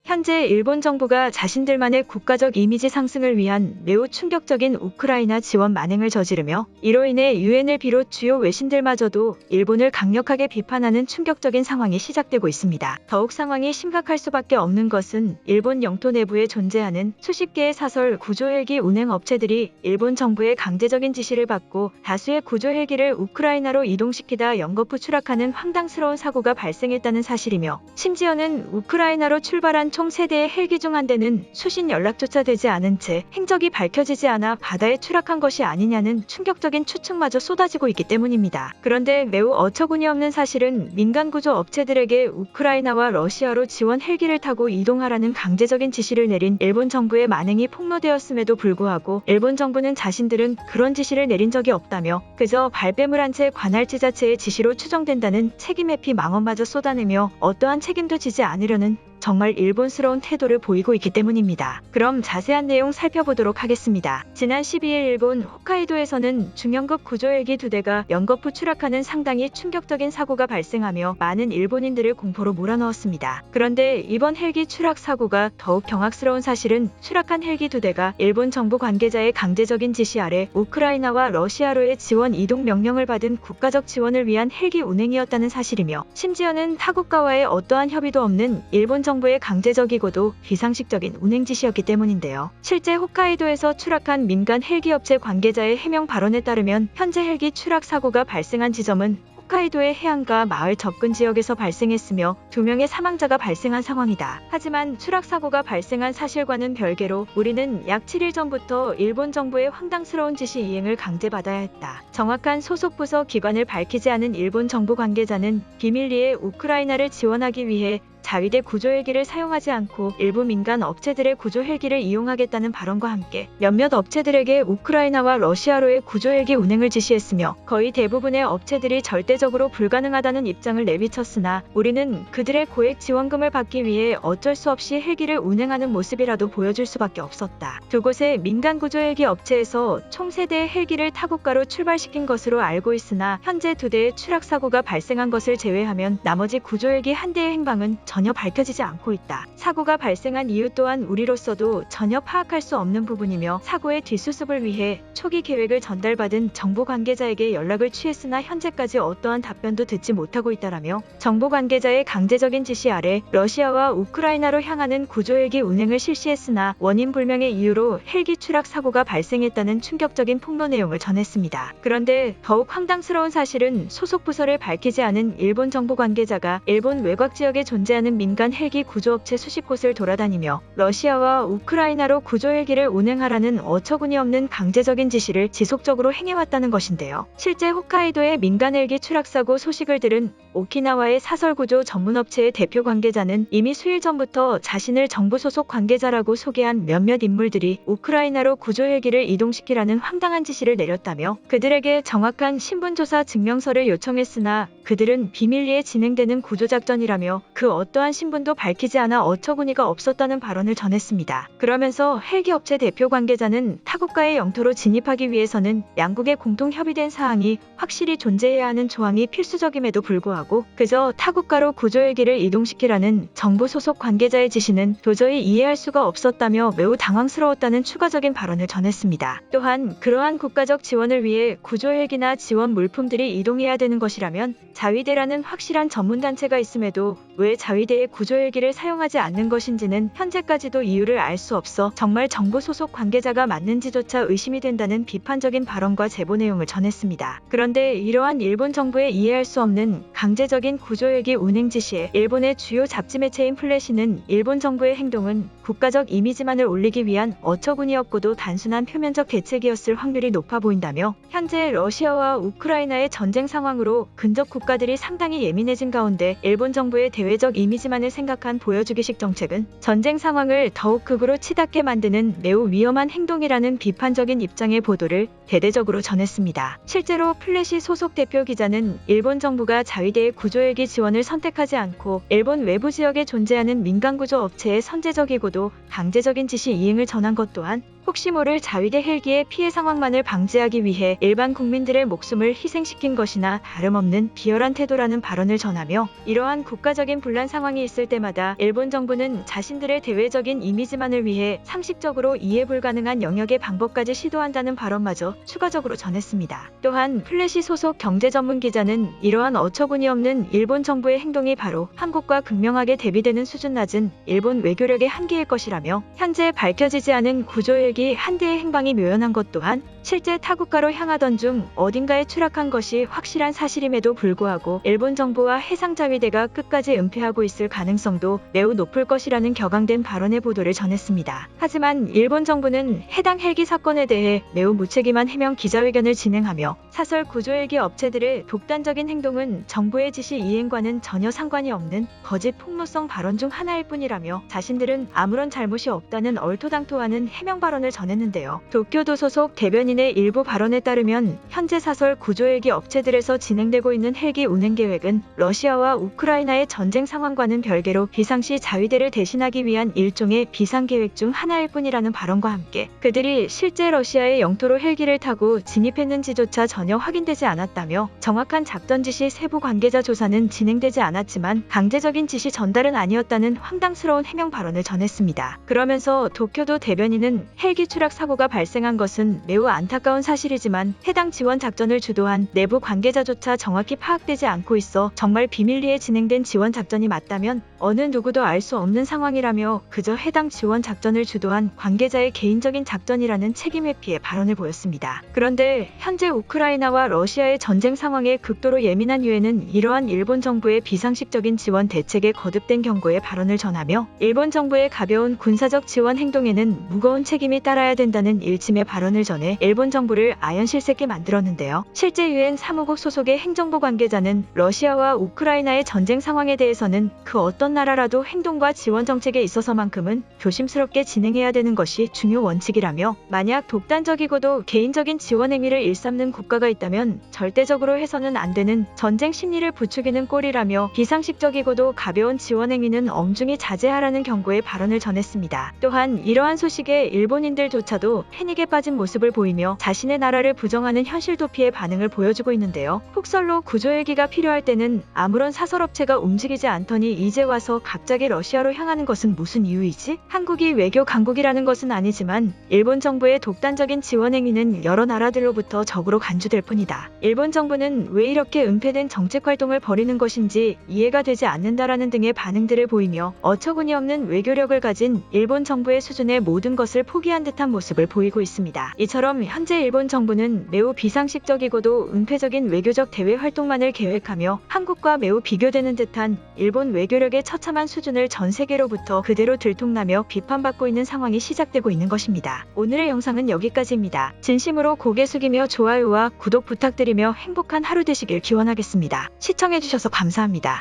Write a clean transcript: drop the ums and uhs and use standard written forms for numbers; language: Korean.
현재 일본 정부가 자신들만의 국가적 이미지 상승을 위한 매우 충격적인 우크라이나 지원 만행을 저지르며 이로 인해 유엔을 비롯 주요 외신들마저도 일본을 강력하게 비판하는 충격적인 상황이 시작되고 있습니다. 더욱 상황이 심각할 수밖에 없는 것은 일본 영토 내부에 존재하는 수십 개의 사설 구조헬기 운행 업체들이 일본 정부의 강제적인 지시를 받고 다수의 구조헬기를 우크라이나로 이동시키다 연거푸 추락하는 황당스러운 사고가 발생했다는 사실이며, 심지어는 우크라이나로 출발한 총 3대의 헬기 중 한 대는 수신 연락조차 되지 않은 채 행적이 밝혀지지 않아 바다에 추락한 것이 아니냐는 충격적인 추측마저 쏟아지고 있기 때문입니다. 그런데 매우 어처구니 없는 사실은 민간 구조 업체들에게 우크라이나와 러시아로 지원 헬기를 타고 이동하라는 강제적인 지시를 내린 일본 정부의 만행이 폭로되었음에도 불구하고 일본 정부는 자신들은 그런 지시를 내린 적이 없다며 그저 발뺌을 한 채 관할 지자체의 지시로 추정된다는 책임 회피 망언마저 쏟아내며 어떠한 책임도 지지 않으려는 정말 일본스러운 태도를 보이고 있기 때문입니다. 그럼 자세한 내용 살펴보도록 하겠습니다. 지난 12일 일본 홋카이도에서는 중형급 구조헬기 2대가 연거푸 추락하는 상당히 충격적인 사고가 발생하며 많은 일본인들을 공포로 몰아넣었습니다. 그런데 이번 헬기 추락 사고가 더욱 경악스러운 사실은 추락한 헬기 2대가 일본 정부 관계자의 강제적인 지시 아래 우크라이나와 러시아로의 지원 이동 명령을 받은 국가적 지원을 위한 헬기 운행이었다는 사실이며, 심지어는 타국가와의 어떠한 협의도 없는 일본 정부의 강제적이고도 비상식적인 운행 지시였기 때문인데요. 실제 홋카이도에서 추락한 민간 헬기 업체 관계자의 해명 발언에 따르면 현재 헬기 추락 사고가 발생한 지점은 홋카이도의 해안가 마을 접근 지역에서 발생했으며 2명의 사망자가 발생한 상황이다. 하지만 추락 사고가 발생한 사실과는 별개로 우리는 약 7일 전부터 일본 정부의 황당스러운 지시 이행을 강제받아야 했다. 정확한 소속 부서 기관을 밝히지 않은 일본 정부 관계자는 비밀리에 우크라이나를 지원하기 위해 자위대 구조헬기를 사용하지 않고 일부 민간 업체들의 구조헬기를 이용하겠다는 발언과 함께 몇몇 업체들에게 우크라이나와 러시아로의 구조헬기 운행을 지시했으며 거의 대부분의 업체들이 절대적으로 불가능하다는 입장을 내비쳤으나 우리는 그들의 고액 지원금을 받기 위해 어쩔 수 없이 헬기를 운행하는 모습이라도 보여줄 수밖에 없었다. 두 곳의 민간 구조헬기 업체에서 총 3대의 헬기를 타국가로 출발시킨 것으로 알고 있으나 현재 2대의 추락 사고가 발생한 것을 제외하면 나머지 구조헬기 1대의 행방은 전혀 밝혀지지 않고 있다. 사고가 발생한 이유 또한 우리로서도 전혀 파악할 수 없는 부분이며 사고의 뒷수습을 위해 초기 계획을 전달받은 정보 관계자에게 연락을 취했으나 현재까지 어떠한 답변도 듣지 못하고 있다라며 정보 관계자의 강제적인 지시 아래 러시아와 우크라이나로 향하는 구조헬기 운행을 실시했으나 원인 불명의 이유로 헬기 추락 사고가 발생했다는 충격적인 폭로 내용을 전했습니다. 그런데 더욱 황당스러운 사실은 소속 부서를 밝히지 않은 일본 정보 관계자가 일본 외곽 지역에 존재하는 민간 헬기 구조업체 수십 곳을 돌아다니며 러시아와 우크라이나로 구조헬기를 운행하라는 어처구니 없는 강제적인 지시를 지속적으로 행해왔다는 것인데요. 실제 홋카이도의 민간 헬기 추락사고 소식을 들은 오키나와의 사설구조 전문업체의 대표 관계자는 이미 수일 전부터 자신을 정부 소속 관계자라고 소개한 몇몇 인물들이 우크라이나로 구조헬기를 이동시키라는 황당한 지시를 내렸다며 그들에게 정확한 신분조사 증명서를 요청했으나 그들은 비밀리에 진행되는 구조작전이라며 그 어떠한 신분도 밝히지 않아 어처구니가 없었다는 발언을 전했습니다. 그러면서 헬기 업체 대표 관계자는 타국가의 영토로 진입하기 위해서는 양국의 공통 협의된 사항이 확실히 존재해야 하는 조항이 필수적임에도 불구하고 그저 타국가로 구조헬기를 이동시키라는 정부 소속 관계자의 지시는 도저히 이해할 수가 없었다며 매우 당황스러웠다는 추가적인 발언을 전했습니다. 또한 그러한 국가적 지원을 위해 구조헬기나 지원 물품들이 이동해야 되는 것이라면 자위대라는 확실한 전문단체가 있음에도 왜 자위대의 구조헬기를 사용하지 않는 것인지는 현재까지도 이유를 알 수 없어 정말 정부 소속 관계자가 맞는지조차 의심이 된다는 비판적인 발언과 제보 내용을 전했습니다. 그런데 이러한 일본 정부의 이해할 수 없는 강제적인 구조헬기 운행 지시에 일본의 주요 잡지 매체인 플래시는 일본 정부의 행동은 국가적 이미지만을 올리기 위한 어처구니 없고도 단순한 표면적 대책이었을 확률이 높아 보인다며 현재 러시아와 우크라이나의 전쟁 상황으로 근접 국가들이 상당히 예민해진 가운데 일본 정부의 대외적 이미지만을 생각한 보여주기식 정책은 전쟁 상황을 더욱 극으로 치닫게 만드는 매우 위험한 행동이라는 비판적인 입장의 보도를 대대적으로 전했습니다. 실제로 플래시 소속 대표 기자는 일본 정부가 자위대의 구조헬기 지원을 선택하지 않고 일본 외부 지역에 존재하는 민간 구조 업체의 선제적이고도 강제적인 지시 이행을 전한 것 또한 혹시 모를 자위대 헬기의 피해 상황만을 방지하기 위해 일반 국민들의 목숨을 희생시킨 것이나 다름없는 비열한 태도라는 발언을 전하며, 이러한 국가적인 분란 상황이 있을 때마다 일본 정부는 자신들의 대외적인 이미지만을 위해 상식적으로 이해 불가능한 영역의 방법까지 시도한다는 발언마저 추가적으로 전했습니다. 또한 플래시 소속 경제 전문 기자는 이러한 어처구니없는 일본 정부의 행동이 바로 한국과 극명하게 대비되는 수준 낮은 일본 외교력의 한계일 것이라며, 현재 밝혀지지 않은 구조 헬기 한 대의 행방이 묘연한 것 또한 실제 타국가로 향하던 중 어딘가에 추락한 것이 확실한 사실임에도 불구하고 일본 정부와 해상자위대가 끝까지 은폐하고 있을 가능성도 매우 높을 것이라는 격앙된 발언의 보도를 전했습니다. 하지만 일본 정부는 해당 헬기 사건에 대해 매우 무책임한 해명 기자회견을 진행하며, 사설 구조헬기 업체들의 독단적인 행동은 정부의 지시 이행과는 전혀 상관이 없는 거짓 폭로성 발언 중 하나일 뿐이라며, 자신들은 아무런 잘못이 없다는 얼토당토하는 해명 발언을 전했는데요. 도쿄도 소속 대변인의 일부 발언에 따르면 현재 사설 구조헬기 업체들에서 진행되고 있는 헬기 운행 계획은 러시아와 우크라이나의 전쟁 상황과는 별개로 비상시 자위대를 대신하기 위한 일종의 비상계획 중 하나일 뿐이라는 발언과 함께, 그들이 실제 러시아의 영토로 헬기를 타고 진입했는지조차 전혀 확인되지 않았다며, 정확한 작전 지시 세부 관계자 조사는 진행되지 않았지만 강제적인 지시 전달은 아니었다는 황당스러운 해명 발언을 전했습니다. 그러면서 도쿄도 대변인은 헬기 추락 사고가 발생한 것은 매우 안타까운 사실이지만 해당 지원 작전을 주도한 내부 관계자조차 정확히 파악되지 않고 있어 정말 비밀리에 진행된 지원 작전이 맞다면 어느 누구도 알 수 없는 상황이라며, 그저 해당 지원 작전을 주도한 관계자의 개인적인 작전이라는 책임 회피의 발언을 보였습니다. 그런데 현재 우크라이나와 러시아의 전쟁 상황에 극도로 예민한 유엔은 이러한 일본 정부의 비상식적인 지원 대책에 거듭된 경고의 발언을 전하며, 일본 정부의 가벼운 군사적 지원 행동에는 무거운 책임이 따라야 된다는 일침의 발언을 전해 일본 정부를 아연실색게 만들었는데요. 실제 유엔 사무국 소속의 행정부 관계자는 러시아와 우크라이나의 전쟁 상황에 대해서는 그 어떤 나라라도 행동과 지원 정책에 있어서만큼은 조심스럽게 진행해야 되는 것이 중요 원칙이라며, 만약 독단적이고도 개인적인 지원 행위를 일삼는 국가가 있다면 절대적으로 해서는 안 되는 전쟁 심리를 부추기는 꼴이라며, 비상식적이고도 가벼운 지원 행위는 엄중히 자제하라는 경고의 발언을 전했습니다. 또한 이러한 소식에 일본인들조차도 패닉에 빠진 모습을 보이며 자신의 나라를 부정하는 현실 도피의 반응을 보여주고 있는데요. 폭설로 구조헬기가 필요할 때는 아무런 사설업체가 움직이지 않더니 이제 와서 갑자기 러시아로 향하는 것은 무슨 이유이지? 한국이 외교 강국이라는 것은 아니지만 일본 정부의 독단적인 지원 행위는 여러 나라들로부터 적으로 간주될 뿐이다. 일본 정부는 왜 이렇게 은폐된 정책 활동을 벌이는 것인지 이해가 되지 않는다라는 등의 반응들을 보이며, 어처구니없는 외교력을 가진 일본 정부의 수준의 모든 것을 포기한 듯한 모습을 보이고 있습니다. 이처럼 현재 일본 정부는 매우 비상식적이고도 은폐적인 외교적 대외 활동만을 계획하며 한국과 매우 비교되는 듯한 일본 외교력의 처참한 수준을 전 세계로부터 그대로 들통나며 비판받고 있는 상황이 시작되고 있는 것입니다. 오늘의 영상은 여기까지입니다. 진심으로 고개 숙이며 좋아요와 구독 부탁드리며 행복한 하루 되시길 기원하겠습니다. 시청해주셔서 감사합니다.